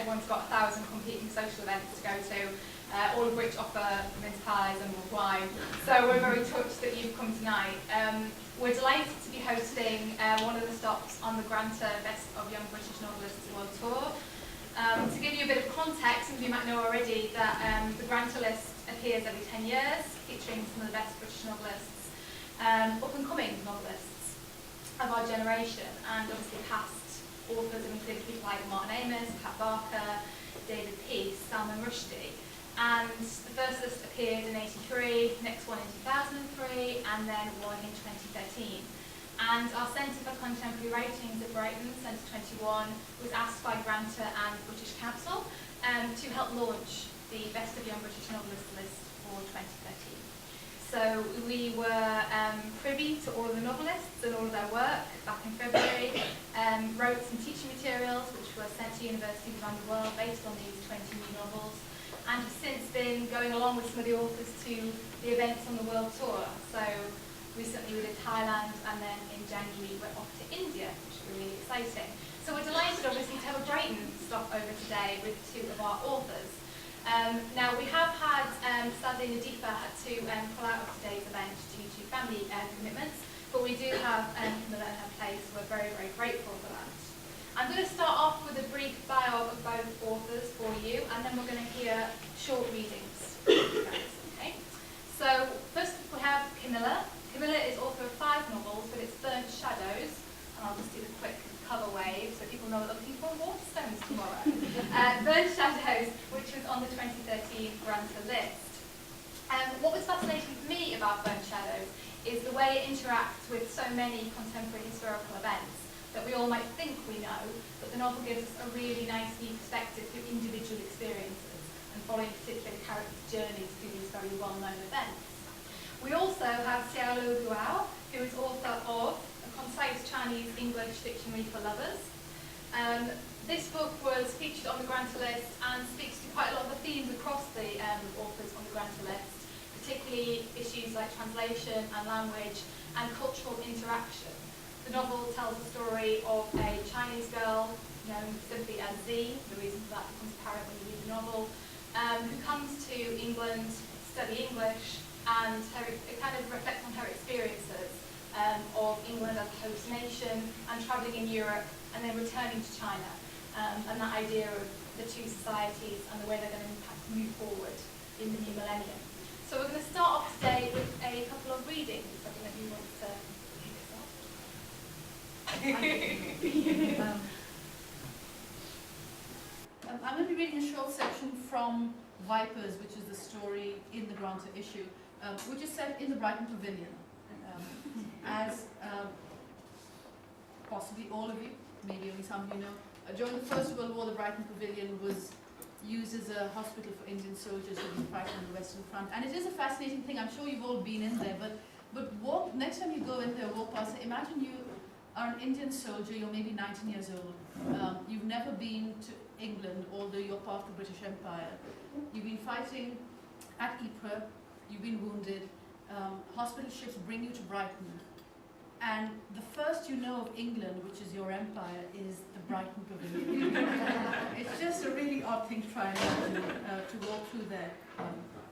everyone's got 1,000 competing social events to go to, all of which offer mince pies and mulled wine. So we're very touched that you've come tonight. We're delighted to be hosting one of the stops on the Granta Best of Young British Novelists World Tour. To give you a bit of context, and you might know already that the Granta list appears every 10 years, featuring some of the best British novelists, up-and-coming novelists of our generation, and obviously past authors have included people like Martin Amis, Pat Barker, David Peace, Salman Rushdie. And the first list appeared in '83, next one in 2003, and then one in 2013. And our Centre for Contemporary Writings at Brighton, Centre 21, was asked by Granta and British Council to help launch the Best of Young British Novelists list for 2013. So we were privy to all of the novelists and all of their work back in February, wrote some teaching materials which were sent to universities around the world based on these 20 new novels, and have since been going along with some of the authors to the events on the world tour. So recently we did Thailand, and then in January we're off to India, which is really exciting. So we're delighted obviously to have a Brighton stop over today with two of our authors. Now we have had, sadly Nadifa had to pull out of today's event due to family commitments, but we do have Kamila in her place. We're very, very grateful for that. I'm going to start off with a brief bio of both authors for you, and then we're going to hear short readings from you guys, okay? So first we have Kamila. Kamila is author of 5 novels, but it's Burnt Shadows, and I'll just do the quick cover wave so people know that they're looking for Waterstones tomorrow. Burnt Shadows, which was on the 2013 Granta list. What was fascinating for me about Burnt Shadows is the way it interacts with so many contemporary historical events that we all might think we know, but the novel gives us a really nice new perspective through individual experiences and following particular characters' journeys through these very well-known events. We also have Xiaolu, who is author of A Concise Chinese-English Dictionary for Lovers. This book was featured on the Granta list and speaks to quite a lot of the themes across the authors on the Granta list, particularly issues like translation and language and cultural interaction. The novel tells the story of a Chinese girl known simply as Z, the reason for that becomes apparent when you read the novel, who comes to England to study English, and it kind of reflects on her experiences of England as a host nation and travelling in Europe and then returning to China, and that idea of the two societies and the way they're going to move forward in the new millennium. So we're going to start off today with a couple of readings. I don't know if you want to kick us off. I'm going to be reading a short section from Vipers, which is the story in the Granta issue, which is set in the Brighton Pavilion. As possibly all of you, maybe only some of you know, during the First World War, the Brighton Pavilion was used as a hospital for Indian soldiers who were fighting on the Western Front. And it is a fascinating thing. I'm sure you've all been in there, but walk, next time you go in there, walk past it, imagine you are an Indian soldier, you're maybe 19 years old. You've never been to England, although you're part of the British Empire. You've been fighting at Ypres, you've been wounded, hospital ships bring you to Brighton, and the first you know of England, which is your empire, is the Brighton Pavilion. It's just a really odd thing to try and imagine, to walk through there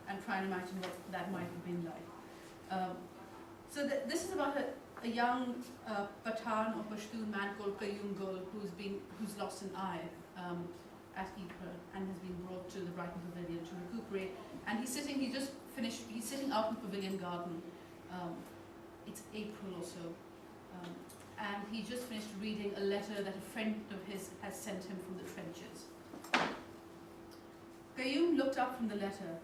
and try and imagine what that might have been like. So this is about a young Pathan or Pashtun man called Kazuo who's lost an eye at Ypres and has been brought to the Brighton Pavilion to recuperate. And he's sitting out in the pavilion garden. It's April or so. And he just finished reading a letter that a friend of his has sent him from the trenches. Kazuo looked up from the letter.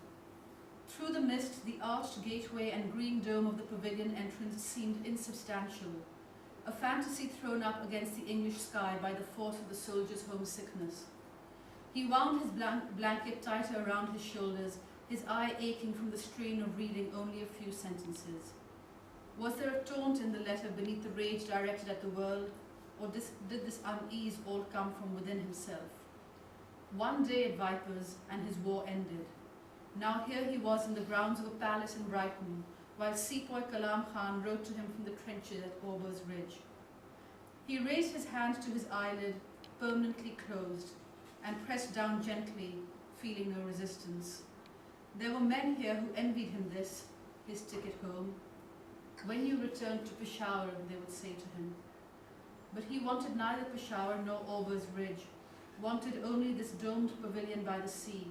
Through the mist, the arched gateway and green dome of the pavilion entrance seemed insubstantial, a fantasy thrown up against the English sky by the force of the soldier's homesickness. He wound his blanket tighter around his shoulders, his eye aching from the strain of reading only a few sentences. Was there a taunt in the letter beneath the rage directed at the world, or did this unease all come from within himself? One day at Vipers, and his war ended. Now here he was in the grounds of a palace in Brighton, while Sepoy Kalam Khan wrote to him from the trenches at Auber's Ridge. He raised his hand to his eyelid, permanently closed. and pressed down gently, feeling no resistance. There were men here who envied him this, his ticket home. When you return to Peshawar, they would say to him. But he wanted neither Peshawar nor Auber's Ridge, wanted only this domed pavilion by the sea,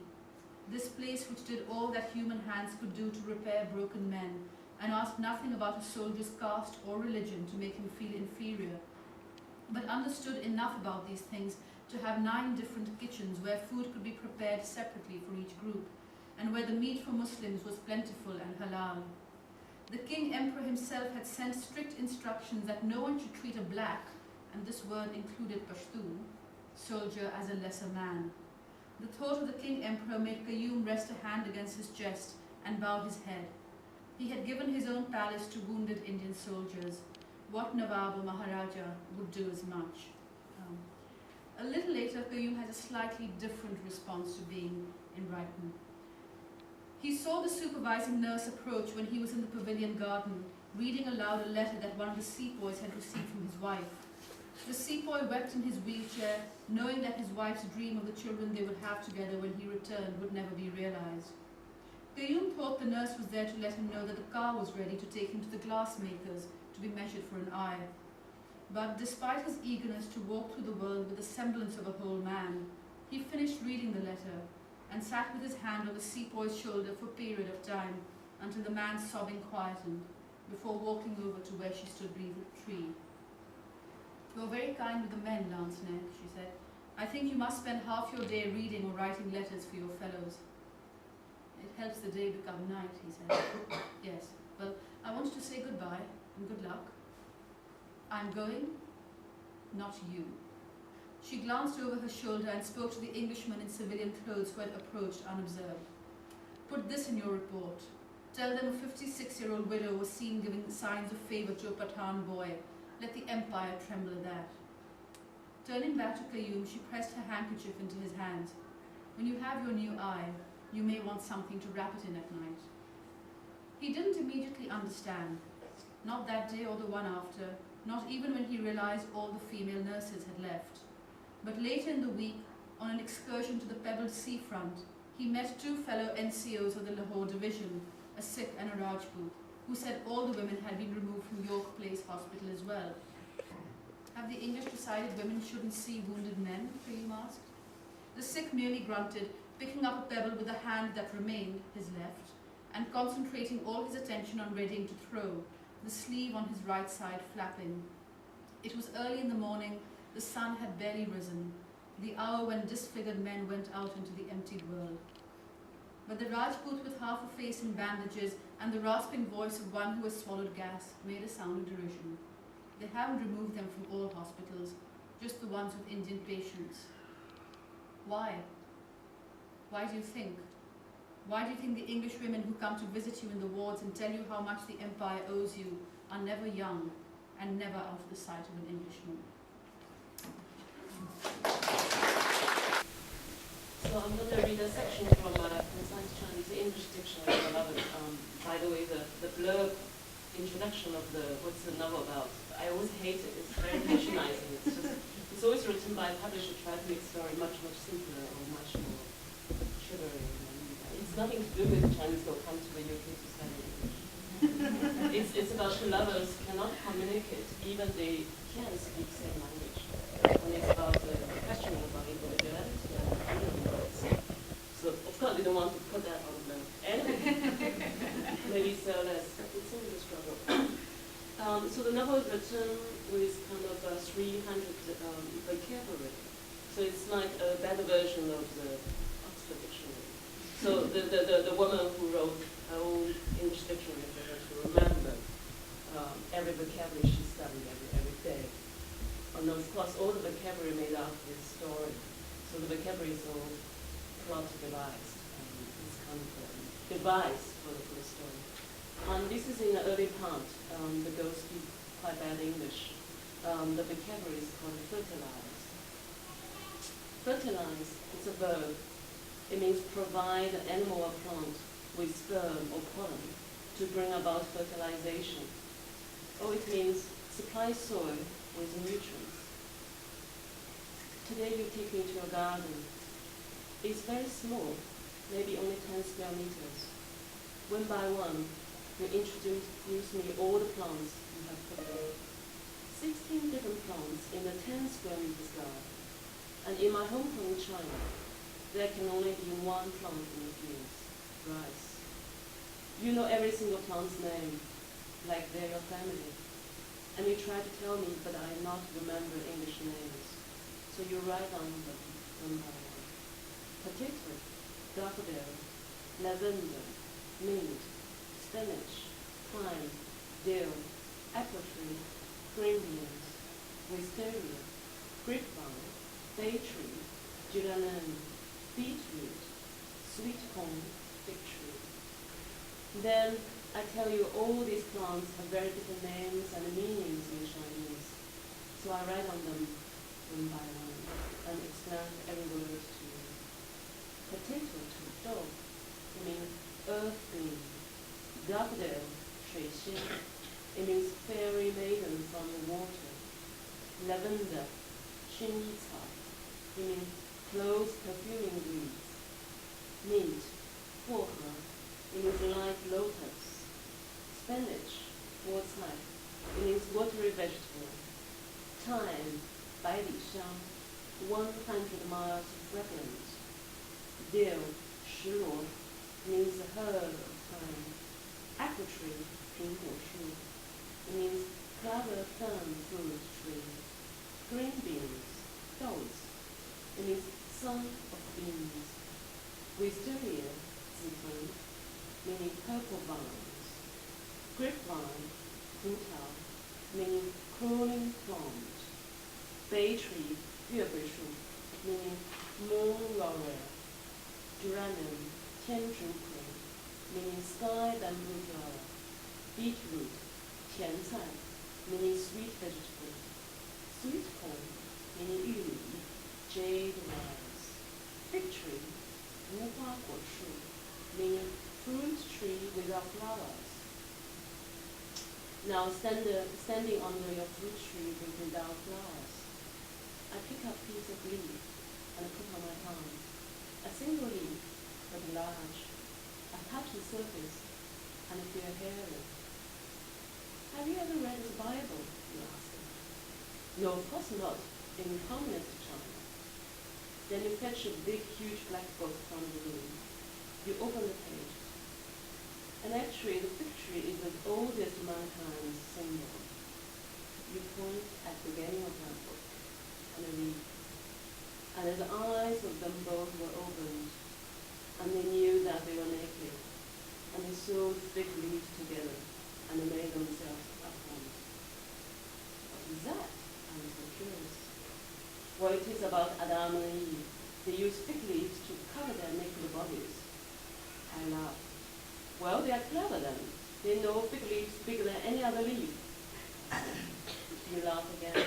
this place which did all that human hands could do to repair broken men, and asked nothing about a soldier's caste or religion to make him feel inferior, but understood enough about these things to have 9 different kitchens where food could be prepared separately for each group, and where the meat for Muslims was plentiful and halal. The King Emperor himself had sent strict instructions that no one should treat a black, and this word included Pashtun, soldier as a lesser man. The thought of the King Emperor made Qayyum rest a hand against his chest and bow his head. He had given his own palace to wounded Indian soldiers. What Nawab or Maharaja would do as much. A little later, Qayyum has a slightly different response to being in Brighton. He saw the supervising nurse approach when he was in the pavilion garden, reading aloud a letter that one of the sepoys had received from his wife. The sepoy wept in his wheelchair, knowing that his wife's dream of the children they would have together when he returned would never be realized. Qayyum thought the nurse was there to let him know that the car was ready to take him to the glassmakers to be measured for an eye. But despite his eagerness to walk through the world with the semblance of a whole man, he finished reading the letter and sat with his hand on the sepoy's shoulder for a period of time until the man's sobbing quietened, before walking over to where she stood beneath a tree. "You are very kind with the men, Lanzknecht," she said. "I think you must spend half your day reading or writing letters for your fellows." "It helps the day become night," he said. "Yes, well, I wanted to say goodbye and good luck. I'm going, not you." She glanced over her shoulder and spoke to the Englishman in civilian clothes who had approached unobserved. "Put this in your report. Tell them a 56-year-old widow was seen giving signs of favour to a Pathan boy. Let the Empire tremble at that." Turning back to Qayyum, she pressed her handkerchief into his hands. "When you have your new eye, you may want something to wrap it in at night." He didn't immediately understand. Not that day or the one after, not even when he realized all the female nurses had left. But later in the week, on an excursion to the pebbled seafront, he met 2 fellow NCOs of the Lahore division, a Sikh and a Rajput, who said all the women had been removed from York Place Hospital as well. "Have the English decided women shouldn't see wounded men?" Qayyum asked. The Sikh merely grunted, picking up a pebble with the hand that remained, his left, and concentrating all his attention on readying to throw, the sleeve on his right side flapping. It was early in the morning, the sun had barely risen, the hour when disfigured men went out into the emptied world. But the Rajput with half a face in bandages and the rasping voice of one who has swallowed gas made a sound of derision. "They haven't removed them from all hospitals, just the ones with Indian patients." "Why? Why do you think? Why do you think the English women who come to visit you in the wards and tell you how much the Empire owes you are never young and never out of the sight of an Englishman?" So I'm going to read a section from Science Chinese English Dictionary. I love it. By the way, the blurb introduction of what's the novel about, I always hate it. It's very patronizing. It's always written by a publisher trying to make the story much, much simpler or much more sugary. It's nothing to do with the Chinese who come to the UK to study English. It's about two lovers cannot communicate, even they can speak the same language. And it's about the question about individuality and human rights. So of course they don't want to put that on the enemy. Maybe so it's always a struggle. So the novel is written with kind of 300 vocabulary. So it's like a better version of the Oxford Dictionary. So the woman who wrote her own English dictionary for her to remember every vocabulary she studied every day. And of course, all the vocabulary made up this story. So the vocabulary is all plot devised. It's kind of a device for the story. And this is in the early part. The girls speak quite bad English. The vocabulary is called fertilize. Fertilize, it's a verb. It means provide an animal or plant with sperm or pollen to bring about fertilization. Or it means supply soil with nutrients. Today you take me to your garden It's very small, maybe only 10 square meters. One by one, you introduce me all the plants you have put there. 16 different plants in a 10 square meters garden. And in my hometown in China, there can only be one plant in the fields, rice. You know every single plant's name, like they're your family. And you try to tell me, but I not remember English names. So you write on them one by one. Potato, daffodil, lavender, mint, spinach, thyme, dill, apple tree, green beans, wisteria, grapevine, bay tree, geranium, beetroot, sweet corn, fig tree. Then I tell you all these plants have very different names and meanings in Chinese. So I write on them one by one and explain every word to you. Potato to dog, it means earth being. Daffodil, 水仙, it means fairy maiden from the water. Lavender, 薰衣草, it means close perfuming weeds. Mint, 薄荷, it means light lotus. Spinach, 菠菜, it means watery vegetable. Thyme, 百里香, 100 miles fragrant. Dill, 石螺, means the herb of thyme. Apple tree, 苹果树, it means clover fern fruit tree. Green beans, 豆子, it means son of beans. Wisteria, 紫藤, meaning purple vines. Grapevine, 葡萄, meaning crawling plant. Bay tree, 月桂树, meaning moon laurel. Geranium, 天竺葵, meaning sky bamboo flower. Beetroot, 甜菜, meaning sweet vegetable. Sweet corn, meaning 玉米, jade rice. Fig tree, 无花果树, meaning fruit tree without flowers. Now standing under your fruit tree without flowers, I pick up a piece of leaf and put on my palm. A single leaf, but large. I touch the surface and I feel hairy. Have you ever read the Bible? You ask. No, of course not. In communist China. Then you fetch a big, huge black book from the room. You open the page. And actually, the fig tree is the oldest mankind's symbol. You point at the beginning of that book and read. And the eyes of them both were opened, and they knew that they were naked, and they sewed fig leaves together, and they made themselves at home. What is that? I was so curious. Well, it is about Adam and Eve. They used fig leaves to cover their naked bodies. I laughed. Well, they are clever then. They know fig leaves bigger than any other leaf. You laugh again.